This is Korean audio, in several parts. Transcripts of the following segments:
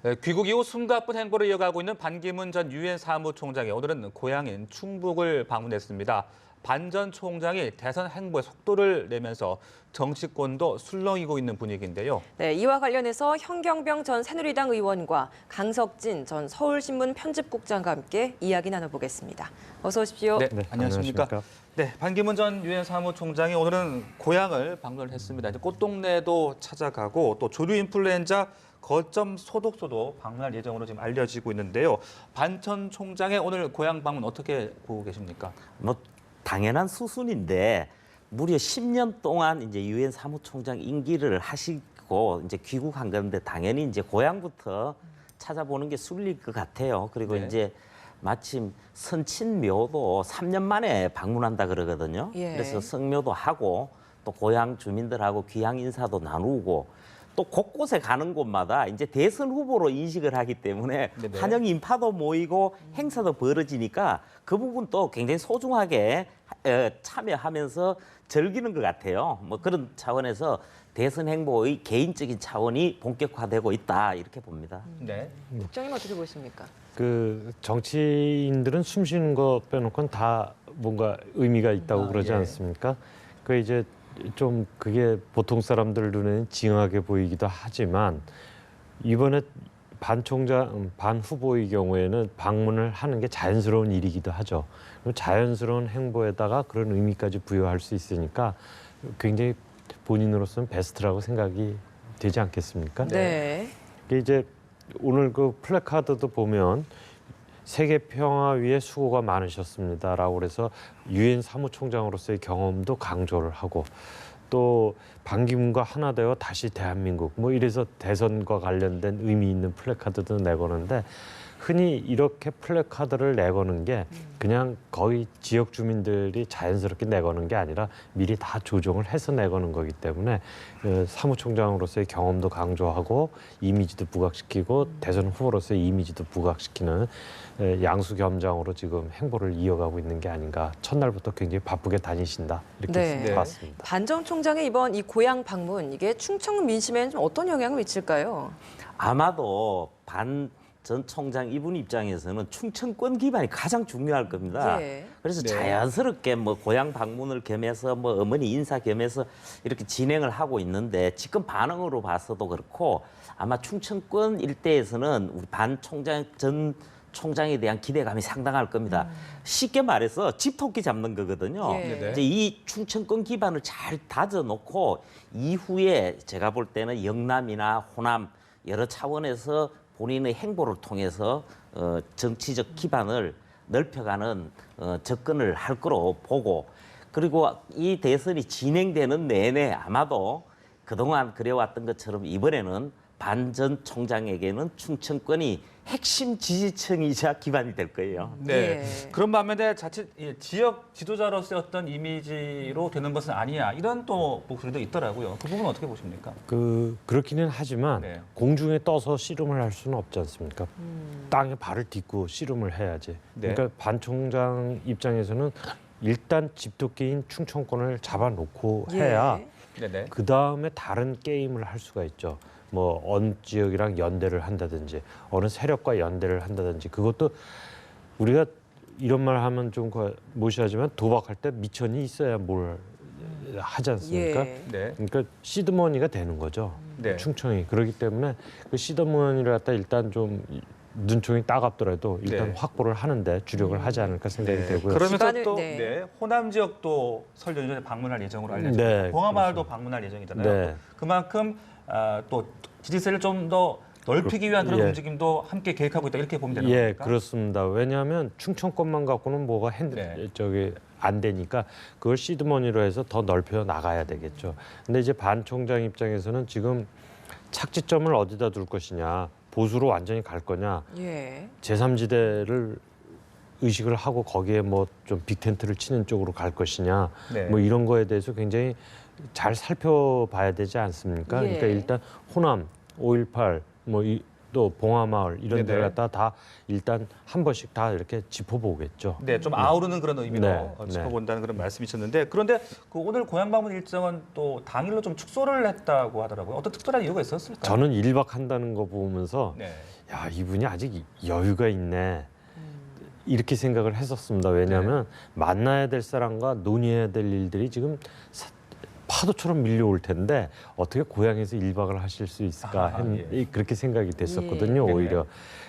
네, 귀국 이후 숨가쁜 행보를 이어가고 있는 반기문 전 유엔 사무총장이 오늘은 고향인 충북을 방문했습니다. 반 전 총장이 대선 행보에 속도를 내면서 정치권도 술렁이고 있는 분위기인데요. 네, 이와 관련해서 현경병 전 새누리당 의원과 강석진 전 서울신문 편집국장과 함께 이야기 나눠보겠습니다. 어서 오십시오. 네, 안녕하십니까. 네, 반기문 전 유엔 사무총장이 오늘은 고향을 방문했습니다. 이제 꽃동네도 찾아가고 또 조류 인플루엔자 거점 소독소도 방문할 예정으로 지금 알려지고 있는데요. 반 전 총장의 오늘 고향 방문 어떻게 보고 계십니까? 뭐 당연한 수순인데 무려 10년 동안 이제 유엔 사무총장 임기를 하시고 이제 귀국한 건데 당연히 이제 고향부터 찾아보는 게 순리일 것 같아요. 그리고 네. 이제 마침 선친묘도 3년 만에 방문한다 그러거든요. 예. 그래서 성묘도 하고 또 고향 주민들하고 귀향 인사도 나누고 또 곳곳에 가는 곳마다 이제 대선 후보로 인식을 하기 때문에 네네. 환영 인파도 모이고 행사도 벌어지니까 그 부분도 굉장히 소중하게 참여하면서 즐기는 것 같아요. 뭐 그런 차원에서 대선 행보의 개인적인 차원이 본격화되고 있다 이렇게 봅니다. 네. 국장님 어떻게 보십니까? 그 정치인들은 숨 쉬는 거 빼놓고는 다 뭔가 의미가 있다고 그러지 예. 않습니까? 그 이제 좀 그게 보통 사람들 눈에는 징하게 보이기도 하지만 이번에 반 총장, 반 후보의 경우에는 방문을 하는 게 자연스러운 일이기도 하죠. 그리고 자연스러운 행보에다가 그런 의미까지 부여할 수 있으니까 굉장히 본인으로서는 베스트라고 생각이 되지 않겠습니까? 네. 이게 이제 오늘 그 플래카드도 보면 세계 평화 위에 수고가 많으셨습니다라고 그래서 유엔 사무총장으로서의 경험도 강조를 하고 또 반기문과 하나 되어 다시 대한민국 뭐 이래서 대선과 관련된 의미 있는 플래카드도 내거는데 흔히 이렇게 플래카드를 내거는 게 그냥 거의 지역 주민들이 자연스럽게 내거는 게 아니라 미리 다 조정을 해서 내거는 거기 때문에 사무총장으로서의 경험도 강조하고 이미지도 부각시키고 대선 후보로서의 이미지도 부각시키는 양수겸장으로 지금 행보를 이어가고 있는 게 아닌가. 첫날부터 굉장히 바쁘게 다니신다 이렇게 네. 봤습니다. 반 전 총장의 이번 이 고향 방문, 이게 충청 민심에는 좀 어떤 영향을 미칠까요? 아마도 반 전 총장 이분 입장에서는 충청권 기반이 가장 중요할 겁니다. 예. 그래서 네. 자연스럽게 뭐 고향 방문을 겸해서 뭐 어머니 인사 겸해서 이렇게 진행을 하고 있는데 지금 반응으로 봐서도 그렇고 아마 충청권 일대에서는 우리 반 총장 전 총장에 대한 기대감이 상당할 겁니다. 쉽게 말해서 집토끼 잡는 거거든요. 예. 네네. 이제 이 충청권 기반을 잘 다져놓고 이후에 제가 볼 때는 영남이나 호남 여러 차원에서 본인의 행보를 통해서 정치적 기반을 넓혀가는 접근을 할 거로 보고 그리고 이 대선이 진행되는 내내 아마도 그동안 그래왔던 것처럼 이번에는 반 전 총장에게는 충청권이 핵심 지지층이자 기반이 될 거예요. 네. 예. 그런 반면에 자칫 지역 지도자로서의 어떤 이미지로 되는 것은 아니야. 이런 또 목소리도 있더라고요. 그 부분은 어떻게 보십니까? 그렇기는 하지만 네. 공중에 떠서 씨름을 할 수는 없지 않습니까? 땅에 발을 딛고 씨름을 해야지. 네. 그러니까 반 총장 입장에서는 일단 집토끼인 충청권을 잡아놓고 해야 네네. 그 다음에 다른 게임을 할 수가 있죠. 뭐 어느 지역이랑 연대를 한다든지 어느 세력과 연대를 한다든지 그것도 우리가 이런 말 하면 좀 무시하지만 도박할 때 미천이 있어야 뭘 하지 않습니까? 예. 네. 그러니까 시드머니가 되는 거죠. 네. 충청이 그렇기 때문에 그 시드머니를 갖다 일단 좀 눈총이 따갑더라도 일단 네. 확보를 하는데 주력을 하지 않을까 생각이 네. 되고요. 그러면서 기반을- 또 네. 네. 호남 지역도 설 연전에 방문할 예정으로 알려졌습니다. 네, 봉하마을도 그렇습니다. 방문할 예정이잖아요. 네. 그만큼 또 지지세를 좀 더 넓히기 위한 그런 예. 움직임도 함께 계획하고 있다 이렇게 보면 되는 예, 겁니까? 그렇습니다. 왜냐하면 충청권만 갖고는 뭐가 네. 안 되니까 그걸 시드머니로 해서 더 넓혀 나가야 되겠죠. 근데 이제 반 총장 입장에서는 지금 착지점을 어디다 둘 것이냐, 보수로 완전히 갈 거냐, 예. 제3지대를 의식을 하고 거기에 뭐 좀 빅텐트를 치는 쪽으로 갈 것이냐, 네. 뭐 이런 거에 대해서 굉장히 잘 살펴봐야 되지 않습니까? 예. 그러니까 일단 호남, 5.18, 뭐 또 봉화마을 이런 네네. 데를 갖다 다 일단 한 번씩 다 이렇게 짚어보겠죠. 네, 좀 아우르는 그런 의미로 네, 짚어본다는 그런 말씀이셨는데 그런데 그 오늘 고향 방문 일정은 또 당일로 좀 축소를 했다고 하더라고요. 어떤 특별한 이유가 있었을까요? 저는 1박 한다는 거 보면서 네. 야, 이분이 아직 여유가 있네. 이렇게 생각을 했었습니다. 왜냐하면 만나야 될 사람과 논의해야 될 일들이 지금 파도처럼 밀려올 텐데 어떻게 고향에서 1박을 하실 수 있을까 아하, 그렇게 생각이 됐었거든요. 예. 오히려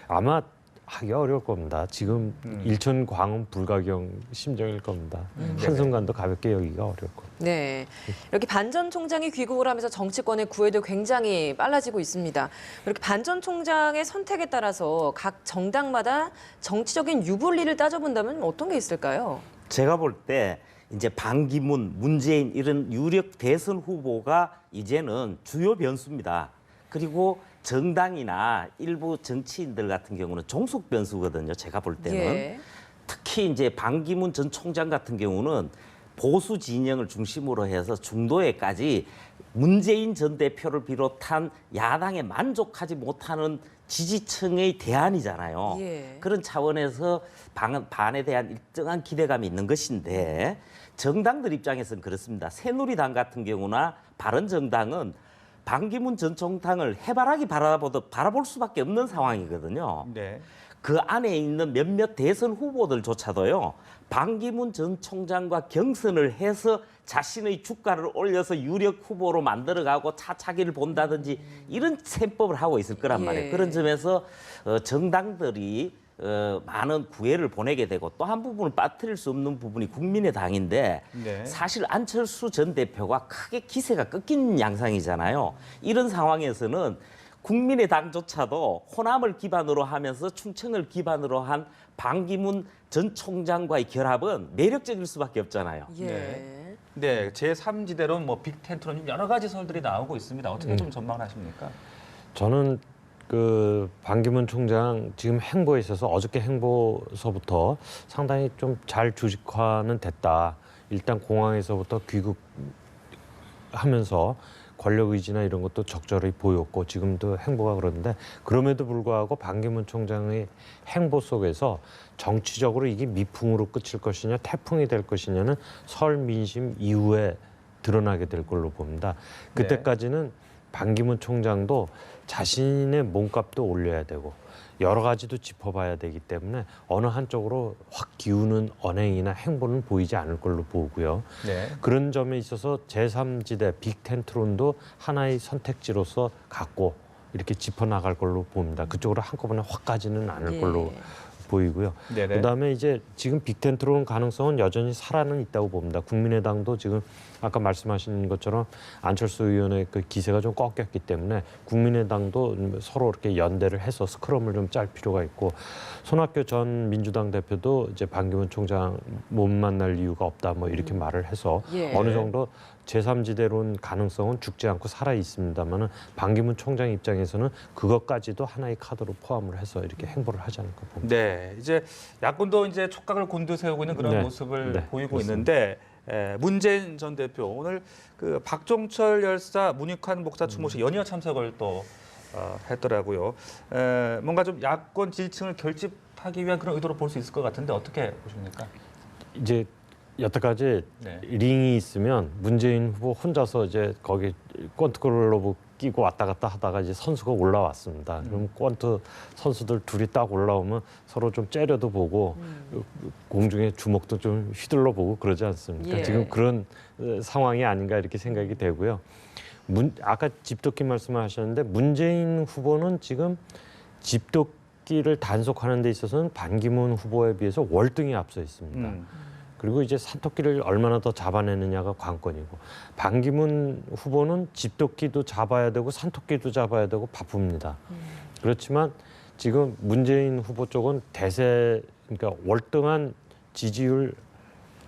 아마 하기 어려울 겁니다. 지금 일천 광원 불가경 심정일 겁니다. 한순간도 가볍게 여기가 어려울 겁니다. 네, 이렇게 반 전 총장이 귀국을 하면서 정치권의 구애도 굉장히 빨라지고 있습니다. 이렇게 반 전 총장의 선택에 따라서 각 정당마다 정치적인 유불리를 따져본다면 어떤 게 있을까요? 제가 볼 때 이제 반기문, 문재인 이런 유력 대선 후보가 이제는 주요 변수입니다. 그리고 정당이나 일부 정치인들 같은 경우는 종속 변수거든요. 제가 볼 때는. 예. 특히 이제 반기문 전 총장 같은 경우는 보수 진영을 중심으로 해서 중도에까지 문재인 전 대표를 비롯한 야당에 만족하지 못하는 지지층의 대안이잖아요. 예. 그런 차원에서 반에 대한 일정한 기대감이 있는 것인데 정당들 입장에서는 그렇습니다. 새누리당 같은 경우나 바른정당은 반기문 전 총장을 해바라기 바라볼 수밖에 없는 상황이거든요. 네. 그 안에 있는 몇몇 대선 후보들조차도요. 반기문 전 총장과 경선을 해서 자신의 주가를 올려서 유력 후보로 만들어가고 차차기를 본다든지 이런 셈법을 하고 있을 거란 말이에요. 예. 그런 점에서 정당들이 많은 구애를 보내게 되고 또 한 부분을 빠뜨릴 수 없는 부분이 국민의당인데 네. 사실 안철수 전 대표가 크게 기세가 꺾인 양상이잖아요. 이런 상황에서는 국민의당조차도 호남을 기반으로 하면서 충청을 기반으로 한 반기문 전 총장과의 결합은 매력적일 수밖에 없잖아요. 예. 네. 네, 제3지대로는 뭐 빅텐트론 여러 가지 설들이 나오고 있습니다. 어떻게 좀 전망을 하십니까? 저는 그 반기문 총장 지금 행보에 있어서 어저께 행보서부터 상당히 좀 잘 주식화는 됐다. 일단 공항에서부터 귀국하면서 권력 의지나 이런 것도 적절히 보였고 지금도 행보가 그런데 그럼에도 불구하고 반기문 총장의 행보 속에서 정치적으로 이게 미풍으로 끝일 것이냐 태풍이 될 것이냐는 설 민심 이후에 드러나게 될 걸로 봅니다. 그때까지는 반기문 총장도 자신의 몸값도 올려야 되고 여러 가지도 짚어봐야 되기 때문에 어느 한쪽으로 확 기우는 언행이나 행보는 보이지 않을 걸로 보고요. 네. 그런 점에 있어서 제3지대 빅텐트론도 하나의 선택지로서 갖고 이렇게 짚어나갈 걸로 봅니다. 그쪽으로 한꺼번에 확 가지는 않을 예. 걸로 보이고요. 네네. 그다음에 이제 지금 빅텐트론 가능성은 여전히 살아는 있다고 봅니다. 국민의당도 지금 아까 말씀하신 것처럼 안철수 의원의 그 기세가 좀 꺾였기 때문에 국민의당도 서로 이렇게 연대를 해서 스크럼을 좀 짤 필요가 있고 손학규 전 민주당 대표도 이제 반기문 총장 못 만날 이유가 없다 뭐 이렇게 말을 해서 예. 어느 정도 제3지대론 가능성은 죽지 않고 살아 있습니다만은 반기문 총장 입장에서는 그것까지도 하나의 카드로 포함을 해서 이렇게 행보를 하지 않을까 봅니다. 네, 이제 야권도 이제 촉각을 곤두세우고 있는 그런 네. 모습을 네, 보이고 그렇습니다. 있는데 문재인 전 대표 오늘 그 박종철 열사 문익환 목사 추모식 연이어 참석을 또 했더라고요. 뭔가 좀 야권 지지층을 결집하기 위한 그런 의도로 볼 수 있을 것 같은데 어떻게 보십니까? 이제 여태까지 네. 링이 있으면 문재인 후보 혼자서 이제 거기 권투글러브 끼고 왔다 갔다 하다가 이제 선수가 올라왔습니다. 그럼 권투 선수들 둘이 딱 올라오면 서로 좀 째려도 보고 공중에 주먹도 좀 휘둘러 보고 그러지 않습니까? 예. 지금 그런 상황이 아닌가 이렇게 생각이 되고요. 아까 집도끼 말씀하셨는데 문재인 후보는 지금 집도끼를 단속하는 데 있어서는 반기문 후보에 비해서 월등히 앞서 있습니다. 그리고 이제 산토끼를 얼마나 더 잡아내느냐가 관건이고 반기문 후보는 집도끼도 잡아야 되고 산토끼도 잡아야 되고 바쁩니다. 그렇지만 지금 문재인 후보 쪽은 그러니까 월등한 지지율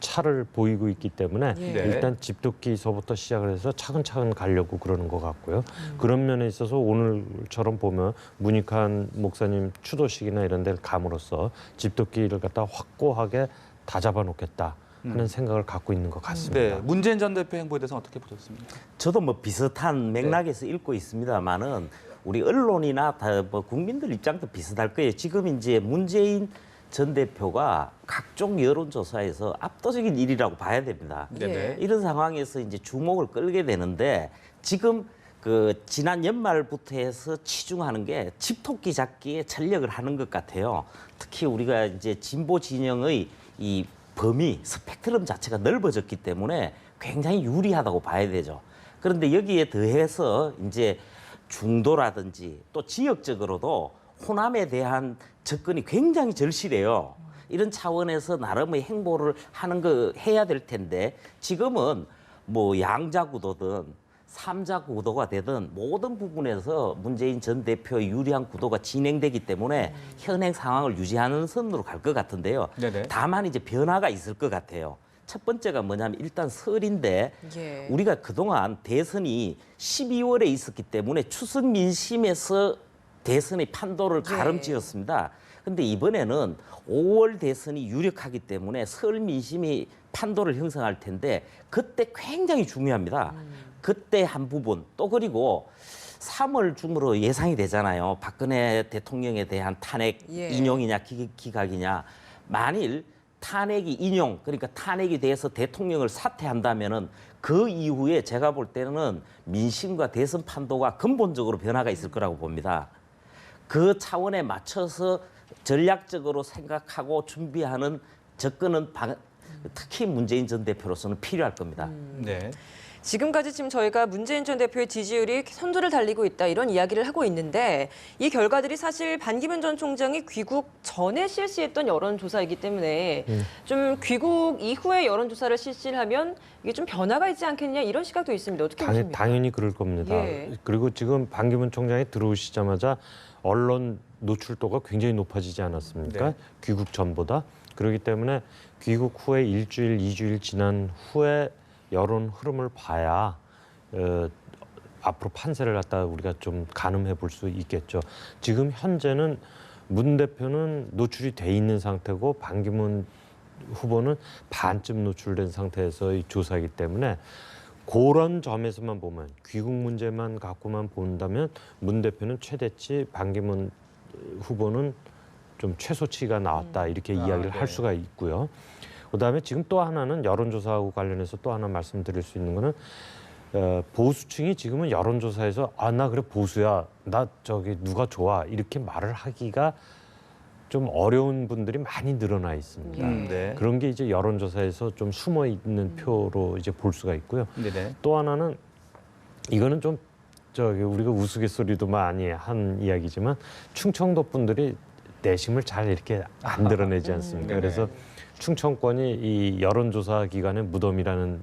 차를 보이고 있기 때문에 예. 네. 일단 집도끼서부터 시작을 해서 차근차근 가려고 그러는 것 같고요. 그런 면에 있어서 오늘처럼 보면 문익환 목사님 추도식이나 이런 데를 감으로써 집도끼를 갖다 확고하게 다 잡아놓겠다 하는 생각을 갖고 있는 것 같습니다. 네, 문재인 전 대표 행보에 대해서 어떻게 보셨습니까? 저도 뭐 비슷한 맥락에서 읽고 있습니다만은 우리 언론이나 다 뭐 국민들 입장도 비슷할 거예요. 지금 이제 문재인 전 대표가 각종 여론조사에서 압도적인 1위라고 봐야 됩니다. 예. 이런 상황에서 이제 주목을 끌게 되는데 지금 그 지난 연말부터 해서 치중하는 게 집토끼 잡기에 전력을 하는 것 같아요. 특히 우리가 이제 진보 진영의 이 범위, 스펙트럼 자체가 넓어졌기 때문에 굉장히 유리하다고 봐야 되죠. 그런데 여기에 더해서 이제 중도라든지 또 지역적으로도 호남에 대한 접근이 굉장히 절실해요. 이런 차원에서 나름의 행보를 하는 거 해야 될 텐데 지금은 뭐 양자 구도든 삼자 구도가 되든 모든 부분에서 문재인 전 대표의 유리한 구도가 진행되기 때문에 현행 상황을 유지하는 선으로 갈 것 같은데요. 네네. 다만 이제 변화가 있을 것 같아요. 첫 번째가 뭐냐면 일단 설인데 예. 우리가 그동안 대선이 12월에 있었기 때문에 추석 민심에서 대선의 판도를 가름지었습니다. 근데 이번에는 5월 대선이 유력하기 때문에 설 민심이 판도를 형성할 텐데 그때 굉장히 중요합니다. 그때 한 부분 또 그리고 3월 중으로 예상이 되잖아요. 박근혜 대통령에 대한 탄핵 예. 인용이냐 기각이냐. 만일 탄핵이 인용 그러니까 탄핵이 돼서 대통령을 사퇴한다면은 그 이후에 제가 볼 때는 민심과 대선 판도가 근본적으로 변화가 있을 거라고 봅니다. 그 차원에 맞춰서 전략적으로 생각하고 준비하는 접근은 특히 문재인 전 대표로서는 필요할 겁니다. 네. 지금까지 지금 저희가 문재인 전 대표의 지지율이 선두를 달리고 있다 이런 이야기를 하고 있는데 이 결과들이 사실 반기문 전 총장이 귀국 전에 실시했던 여론조사이기 때문에 좀 귀국 이후에 여론조사를 실시를 하면 이게 좀 변화가 있지 않겠냐 이런 시각도 있습니다. 어떻게 보십니까? 당연히 그럴 겁니다. 예. 그리고 지금 반기문 총장이 들어오시자마자 언론 노출도가 굉장히 높아지지 않았습니까? 네. 귀국 전보다. 그렇기 때문에 귀국 후에 일주일, 2주일 지난 후에 여론 흐름을 봐야 앞으로 판세를 갖다 우리가 좀 가늠해 볼 수 있겠죠. 지금 현재는 문 대표는 노출이 돼 있는 상태고 반기문 후보는 반쯤 노출된 상태에서의 조사이기 때문에 그런 점에서만 보면 귀국 문제만 갖고만 본다면 문 대표는 최대치 반기문 후보는 좀 최소치가 나왔다 이렇게 이야기를 네. 할 수가 있고요. 그다음에 지금 또 하나는 여론조사하고 관련해서 또 하나 말씀드릴 수 있는 거는 보수층이 지금은 여론조사에서 나 그래 보수야 나 저기 누가 좋아 이렇게 말을 하기가 좀 어려운 분들이 많이 늘어나 있습니다. 네. 그런 게 이제 여론조사에서 좀 숨어 있는 표로 이제 볼 수가 있고요. 네네. 또 하나는 이거는 좀 저기 우리가 우스갯소리도 많이 한 이야기지만 충청도 분들이 내심을 잘 이렇게 안 드러내지 않습니까? 네네. 그래서 충청권이 이 여론조사 기관의 무덤이라는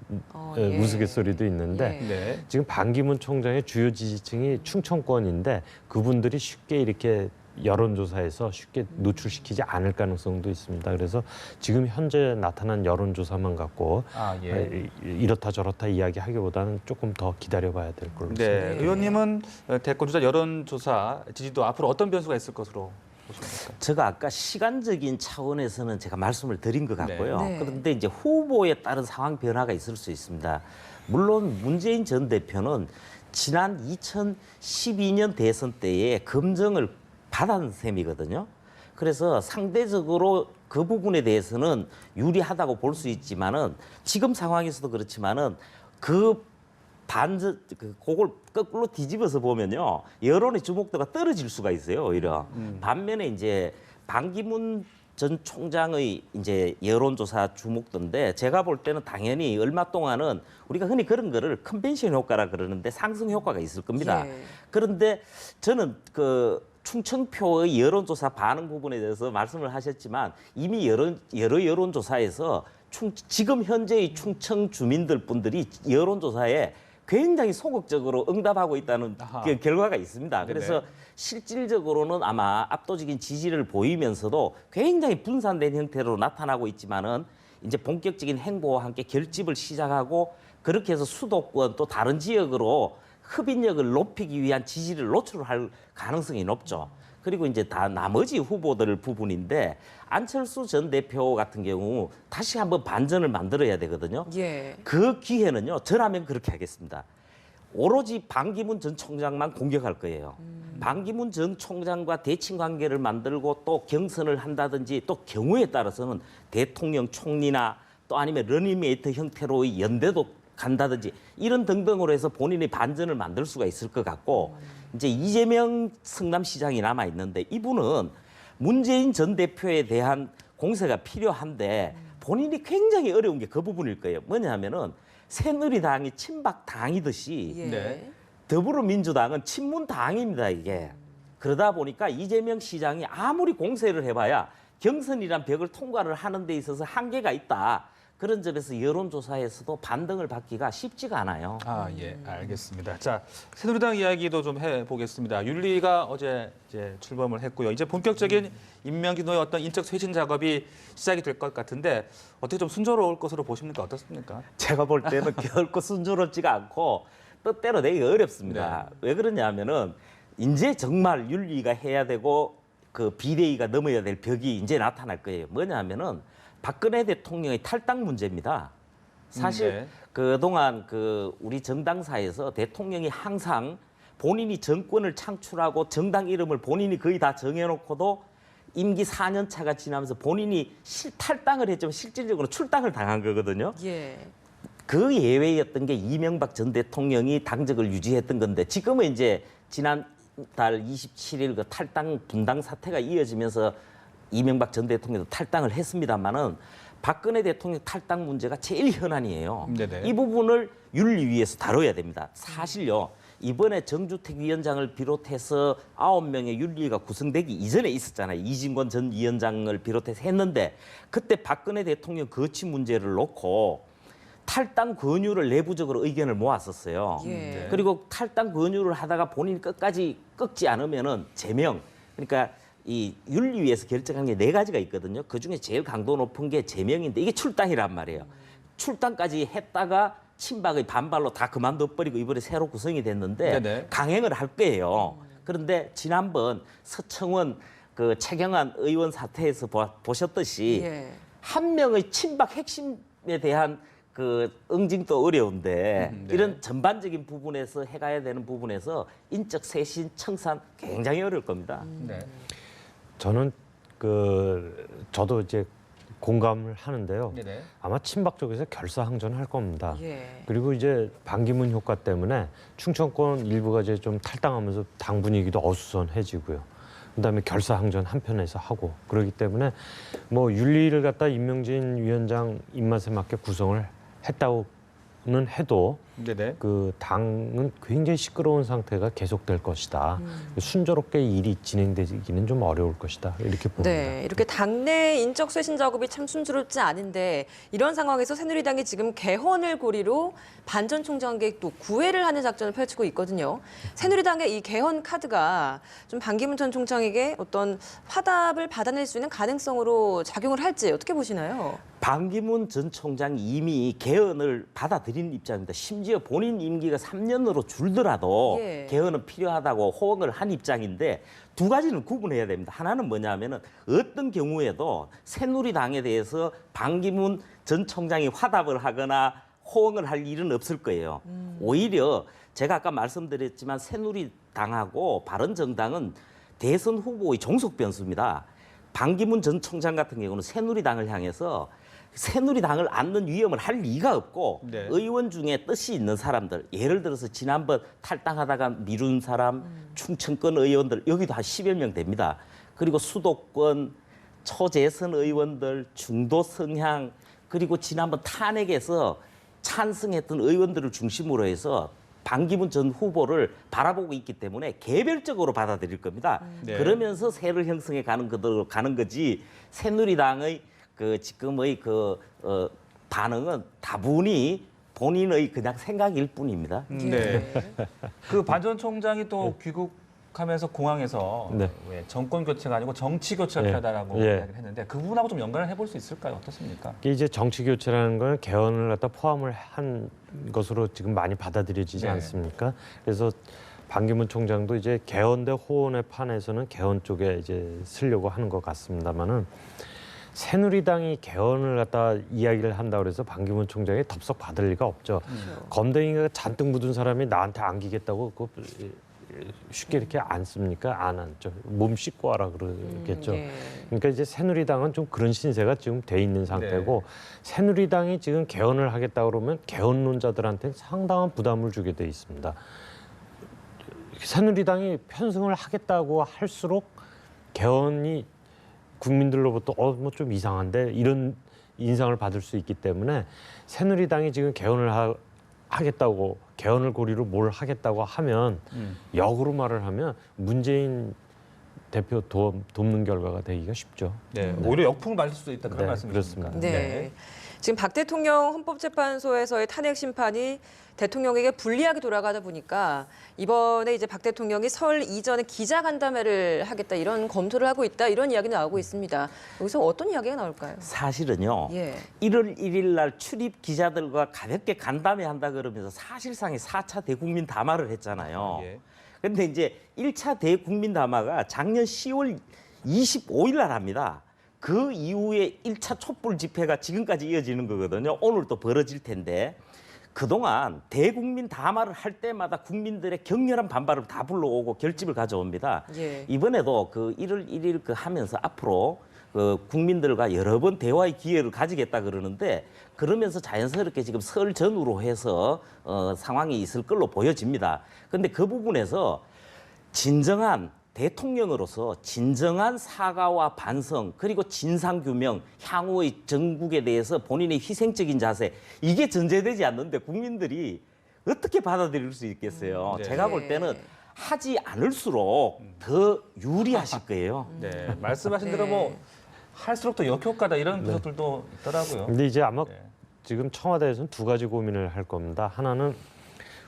예. 우스갯소리도 있는데 예. 네. 지금 반기문 총장의 주요 지지층이 충청권인데 그분들이 쉽게 이렇게 여론조사에서 쉽게 노출시키지 않을 가능성도 있습니다. 그래서 지금 현재 나타난 여론조사만 갖고 예. 이렇다 저렇다 이야기하기보다는 조금 더 기다려봐야 될 걸로 네. 생각합니다. 의원님은 대권 주자 여론조사 지지도 앞으로 어떤 변수가 있을 것으로 보십니까? 제가 아까 시간적인 차원에서는 제가 말씀을 드린 것 같고요. 네. 그런데 이제 후보에 따른 상황 변화가 있을 수 있습니다. 물론 문재인 전 대표는 지난 2012년 대선 때에 검증을 받은 셈이거든요. 그래서 상대적으로 그 부분에 대해서는 유리하다고 볼 수 있지만은 지금 상황에서도 그렇지만은 그걸 거꾸로 뒤집어서 보면요. 여론의 주목도가 떨어질 수가 있어요, 오히려. 반면에 이제 반기문 전 총장의 이제 여론조사 주목도인데 제가 볼 때는 당연히 얼마 동안은 우리가 흔히 그런 거를 컨벤션 효과라 그러는데 상승 효과가 있을 겁니다. 예. 그런데 저는 그 충청표의 여론조사 반응 부분에 대해서 말씀을 하셨지만 이미 여러 여론조사에서 지금 현재의 충청 주민들 분들이 여론조사에 굉장히 소극적으로 응답하고 있다는 아하. 그 결과가 있습니다. 그래서 네네. 실질적으로는 아마 압도적인 지지를 보이면서도 굉장히 분산된 형태로 나타나고 있지만은 이제 본격적인 행보와 함께 결집을 시작하고 그렇게 해서 수도권 또 다른 지역으로 흡인력을 높이기 위한 지지를 노출할 가능성이 높죠. 그리고 이제 다 나머지 후보들 부분인데 안철수 전 대표 같은 경우 다시 한번 반전을 만들어야 되거든요. 예. 그 기회는요. 저라면 그렇게 하겠습니다. 오로지 반기문 전 총장만 공격할 거예요. 반기문 전 총장과 대칭 관계를 만들고 또 경선을 한다든지 또 경우에 따라서는 대통령 총리나 또 아니면 러닝메이트 형태로의 연대도 간다든지 이런 등등으로 해서 본인의 반전을 만들 수가 있을 것 같고 이제 이재명 성남시장이 남아 있는데 이분은 문재인 전 대표에 대한 공세가 필요한데 본인이 굉장히 어려운 게 그 부분일 거예요. 뭐냐면은 새누리당이 친박당이듯이 예. 네. 더불어민주당은 친문당입니다, 이게. 그러다 보니까 이재명 시장이 아무리 공세를 해봐야 경선이란 벽을 통과를 하는 데 있어서 한계가 있다. 그런 점에서 여론조사에서도 반등을 받기가 쉽지가 않아요. 아, 예, 알겠습니다. 자, 새누리당 이야기도 좀 해보겠습니다. 윤리가 어제 이제 출범을 했고요. 이제 본격적인 임명진호의 어떤 인적 쇄신 작업이 시작이 될 것 같은데 어떻게 좀 순조로울 것으로 보십니까? 어떻습니까? 제가 볼 때는 결코 순조롭지가 않고 뜻대로 되기가 어렵습니다. 왜 그러냐면은 이제 정말 윤리가 해야 되고 그 비대위가 넘어야 될 벽이 이제 나타날 거예요. 뭐냐면은 박근혜 대통령의 탈당 문제입니다. 사실 네. 그동안 우리 정당사에서 대통령이 항상 본인이 정권을 창출하고 정당 이름을 본인이 거의 다 정해놓고도 임기 4년 차가 지나면서 본인이 탈당을 했지만 실질적으로 출당을 당한 거거든요. 예. 그 예외였던 게 이명박 전 대통령이 당적을 유지했던 건데 지금은 이제 지난달 27일 그 탈당 분당 사태가 이어지면서 이명박 전 대통령도 탈당을 했습니다만은 박근혜 대통령 탈당 문제가 제일 현안이에요. 네네. 이 부분을 윤리위에서 다뤄야 됩니다. 사실요. 이번에 정주택 위원장을 비롯해서 9명의 윤리위가 구성되기 이전에 있었잖아요. 이진권 전 위원장을 비롯해서 했는데 그때 박근혜 대통령 거취 문제를 놓고 탈당 권유를 내부적으로 의견을 모았었어요. 예. 그리고 탈당 권유를 하다가 본인이 끝까지 꺾지 않으면은 제명. 그러니까 이 윤리위에서 결정한 게 4가지가 있거든요. 그 중에 제일 강도 높은 게 제명인데 이게 출당이란 말이에요. 출당까지 했다가 친박의 반발로 다 그만둬버리고 이번에 새로 구성이 됐는데 네네. 강행을 할 거예요. 그런데 지난번 서청원 그 최경환 의원 사태에서 보셨듯이 예. 한 명의 친박 핵심에 대한 그 응징도 어려운데 네. 이런 전반적인 부분에서 해가야 되는 부분에서 인적 쇄신 청산 굉장히 어려울 겁니다. 네. 저는 저도 이제 공감을 하는데요. 네네. 아마 친박 쪽에서 결사항전할 겁니다. 예. 그리고 이제 반기문 효과 때문에 충청권 일부가 이제 좀 탈당하면서 당 분위기도 어수선해지고요. 그다음에 결사항전 한편에서 하고 그렇기 때문에 뭐 윤리를 갖다 임명진 위원장 입맛에 맞게 구성을 했다고는 해도 네네. 그 당은 굉장히 시끄러운 상태가 계속될 것이다. 순조롭게 일이 진행되기는 좀 어려울 것이다. 이렇게 봅니다. 네, 이렇게 당내 인적 쇄신 작업이 참 순조롭지 않은데 이런 상황에서 새누리당이 지금 개헌을 고리로 반 전 총장에게 또 구애를 하는 작전을 펼치고 있거든요. 새누리당의 이 개헌 카드가 좀 반기문 전 총장에게 어떤 화답을 받아낼 수 있는 가능성으로 작용을 할지 어떻게 보시나요? 반기문 전 총장이 이미 개헌을 받아들인 입장입니다. 심지어 본인 임기가 3년으로 줄더라도 예. 개헌은 필요하다고 호응을 한 입장인데 2가지는 구분해야 됩니다. 하나는 뭐냐면은 어떤 경우에도 새누리당에 대해서 반기문 전 총장이 화답을 하거나 호응을 할 일은 없을 거예요. 오히려 제가 아까 말씀드렸지만 새누리당하고 바른정당은 대선 후보의 종속 변수입니다. 반기문 전 총장 같은 경우는 새누리당을 향해서 새누리당을 앉는 위험을 할 리가 없고 네. 의원 중에 뜻이 있는 사람들 예를 들어서 지난번 탈당하다가 미룬 사람 충청권 의원들 여기도 한 10여 명 됩니다. 그리고 수도권 초재선 의원들 중도 성향 그리고 지난번 탄핵에서 찬성했던 의원들을 중심으로 해서 반기문 전 후보를 바라보고 있기 때문에 개별적으로 받아들일 겁니다. 네. 그러면서 새를 형성해 가는 거지 새누리당의 그 지금의 반응은 다분히 본인의 그냥 생각일 뿐입니다. 네. 그 반 전 총장이 또 귀국하면서 공항에서 네. 왜 정권 교체가 아니고 정치 교체가 예. 필요하다고 예. 이야기를 했는데 그 부분하고 좀 연관을 해볼 수 있을까요? 어떻습니까? 이게 이제 정치 교체라는 건 개헌을 갖다 포함을 한 것으로 지금 많이 받아들여지지 네. 않습니까? 그래서 반기문 총장도 이제 개헌 대 호헌의 판에서는 개헌 쪽에 이제 쓰려고 하는 것 같습니다만은 새누리당이 개헌을 갖다 이야기를 한다 그래서 반기문 총장이 덥석 받을 리가 없죠. 검댕이가 잔뜩 묻은 사람이 나한테 안기겠다고 쉽게 이렇게 안 씁니까? 안 앉죠. 몸 씻고 와라 그러겠죠. 예. 그러니까 이제 새누리당은 좀 그런 신세가 지금 돼 있는 상태고 새누리당이 지금 개헌을 하겠다 그러면 개헌론자들한테는 상당한 부담을 주게 돼 있습니다. 새누리당이 편승을 하겠다고 할수록 개헌이 국민들로부터 뭐 좀 이상한데 이런 인상을 받을 수 있기 때문에 새누리당이 지금 개헌을 하겠다고 개헌을 고리로 뭘 하겠다고 하면 역으로 말을 하면 문재인 대표 돕는 결과가 되기가 쉽죠. 네, 오히려 역풍을 맞을 수도 있다 그런 네, 말씀이십니까? 그렇습니다. 네. 지금 박 대통령 헌법재판소에서의 탄핵 심판이 대통령에게 불리하게 돌아가다 보니까 이번에 이제 박 대통령이 설 이전에 기자간담회를 하겠다 이런 검토를 하고 있다 이런 이야기 나오고 있습니다. 여기서 어떤 이야기가 나올까요? 사실은요. 예. 1월 1일 날 출입 기자들과 가볍게 간담회 한다 그러면서 사실상의 4차 대국민 담화를 했잖아요. 예. 근데 이제 1차 대국민 담화가 작년 10월 25일 날 합니다. 그 이후에 1차 촛불 집회가 지금까지 이어지는 거거든요. 오늘 또 벌어질 텐데 그동안 대국민 담화를 할 때마다 국민들의 격렬한 반발을 다 불러오고 결집을 가져옵니다. 예. 이번에도 그 1월 1일 그 하면서 앞으로 그 국민들과 여러 번 대화의 기회를 가지겠다 그러는데 그러면서 자연스럽게 지금 설 전후로 해서 상황이 있을 걸로 보여집니다. 그런데 그 부분에서 진정한 대통령으로서 진정한 사과와 반성 그리고 진상규명 향후의 정국에 대해서 본인의 희생적인 자세 이게 전제되지 않는데 국민들이 어떻게 받아들일 수 있겠어요. 네. 제가 볼 때는 하지 않을수록 더 유리하실 거예요. 네, 말씀하신 대로 네. 뭐 할수록 더 역효과다 이런 분석들도 있더라고요. 근데 이제 아마 네. 지금 청와대에서는 두 가지 고민을 할 겁니다. 하나는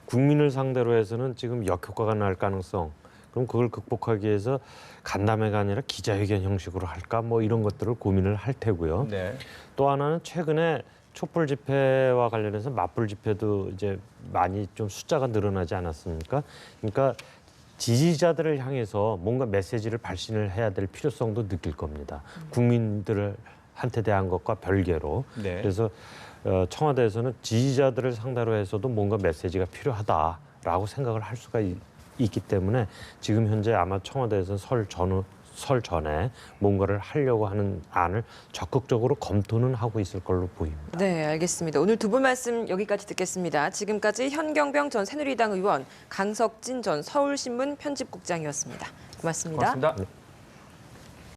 국민을 상대로 해서는 지금 역효과가 날 가능성. 그럼 그걸 극복하기 위해서 간담회가 아니라 기자회견 형식으로 할까 뭐 이런 것들을 고민을 할 테고요. 네. 또 하나는 최근에 촛불 집회와 관련해서 맞불 집회도 이제 많이 좀 숫자가 늘어나지 않았습니까? 그러니까 지지자들을 향해서 뭔가 메시지를 발신을 해야 될 필요성도 느낄 겁니다. 국민들한테 대한 것과 별개로. 네. 그래서 청와대에서는 지지자들을 상대로 해서도 뭔가 메시지가 필요하다라고 생각을 할 수가 있기 때문에 지금 현재 아마 청와대에서는 설 전에 뭔가를 하려고 하는 안을 적극적으로 검토는 하고 있을 걸로 보입니다. 네, 알겠습니다. 오늘 두 분 말씀 여기까지 듣겠습니다. 지금까지 현경병 전 새누리당 의원, 강석진 전 서울신문 편집국장이었습니다. 고맙습니다. 고맙습니다.